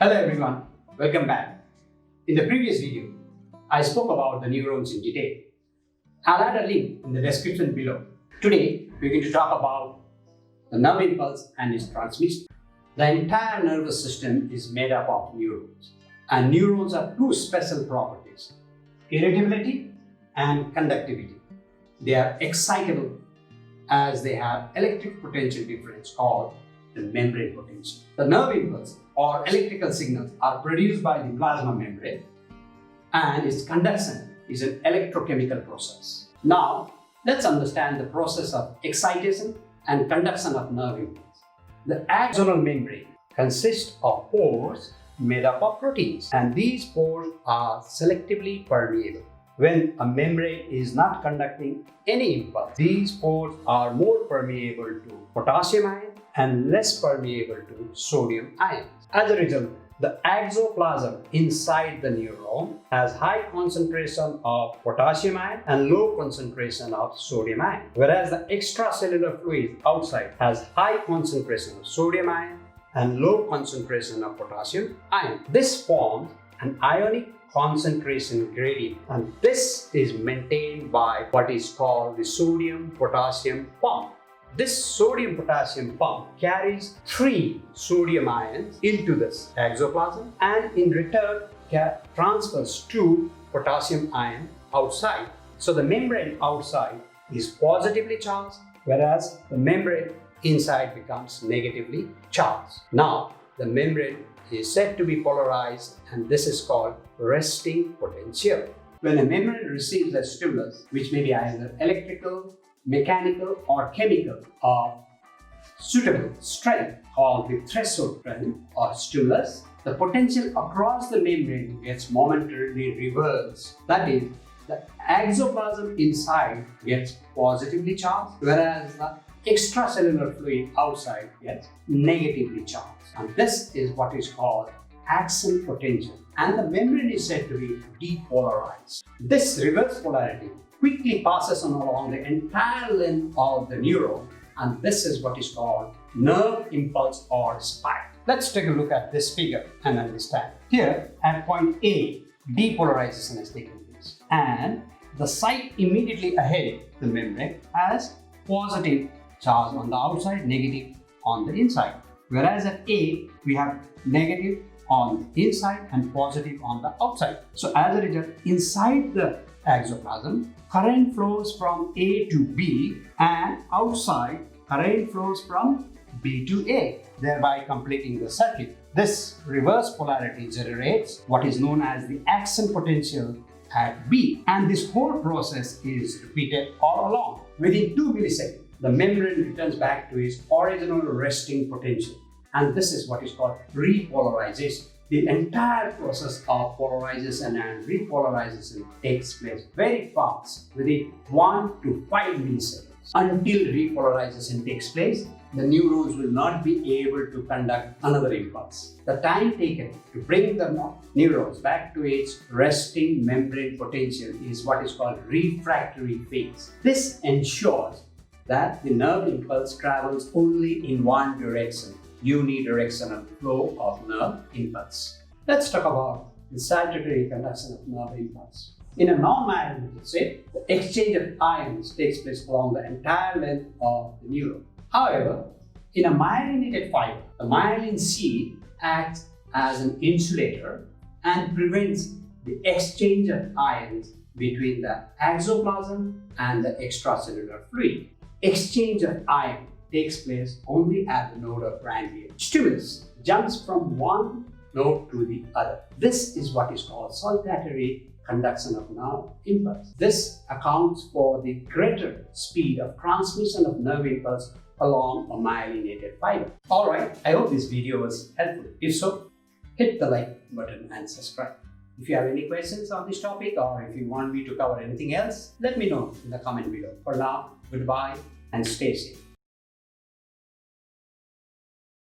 Hello everyone, welcome back. In the previous video, I spoke about the neurons in detail. I'll add a link in the description below. Today, we're going to talk about the nerve impulse and its transmission. The entire nervous system is made up of neurons. And neurons have two special properties, irritability and conductivity. They are excitable as they have electric potential difference called the membrane potential. The nerve impulse or electrical signals are produced by the plasma membrane, and its conduction is an electrochemical process. Now, let's understand the process of excitation and conduction of nerve impulse. The axonal membrane consists of pores made up of proteins, and these pores are selectively permeable. When a membrane is not conducting any impulse, these pores are more permeable to potassium ion and less permeable to sodium ions. As a result, the axoplasm inside the neuron has high concentration of potassium ion and low concentration of sodium ion, whereas the extracellular fluid outside has high concentration of sodium ion and low concentration of potassium ion. This forms an ionic concentration gradient, and this is maintained by what is called the sodium-potassium pump. This sodium-potassium pump carries 3 sodium ions into this axoplasm and in return transfers 2 potassium ion outside. So the membrane outside is positively charged, whereas the membrane inside becomes negatively charged. Now, the membrane is said to be polarized, and this is called resting potential. When a membrane receives a stimulus, which may be either electrical, mechanical, or chemical of suitable strength called the threshold strength or stimulus, the potential across the membrane gets momentarily reversed. That is, the axoplasm inside gets positively charged, whereas the extracellular fluid outside gets negatively charged. And this is what is called action potential, and the membrane is said to be depolarized. This reverse polarity quickly passes on along the entire length of the neuron, and this is what is called nerve impulse or spike. Let's take a look at this figure and understand. Here at point A, depolarization has taken place, and the site immediately ahead the membrane has positive charge on the outside, negative on the inside. Whereas at A, we have negative on the inside and positive on the outside. So as a result, inside the axoplasm, current flows from A to B, and outside, current flows from B to A, thereby completing the circuit. This reverse polarity generates what is known as the action potential at B, and this whole process is repeated all along. Within 2 milliseconds, the membrane returns back to its original resting potential, and this is what is called repolarization. The entire process of polarization and repolarization takes place very fast, within 1 to 5 milliseconds. Until repolarization takes place, the neurons will not be able to conduct another impulse. The time taken to bring the neurons back to its resting membrane potential is what is called refractory phase. This ensures that the nerve impulse travels only in one direction, unidirectional flow of nerve impulse. Let's talk about the saltatory conduction of nerve impulse. In a non-myelinated state, the exchange of ions takes place along the entire length of the neuron. However, in a myelinated fiber, the myelin sheath acts as an insulator and prevents the exchange of ions between the axoplasm and the extracellular fluid. Exchange of ion takes place only at the node of Ranvier. Stimulus jumps from one node to the other. This is what is called saltatory conduction of nerve impulse. This accounts for the greater speed of transmission of nerve impulse along a myelinated fiber. Alright, I hope this video was helpful. If so, hit the like button and subscribe. If you have any questions on this topic, or if you want me to cover anything else, let me know in the comment below. For now, goodbye and stay safe.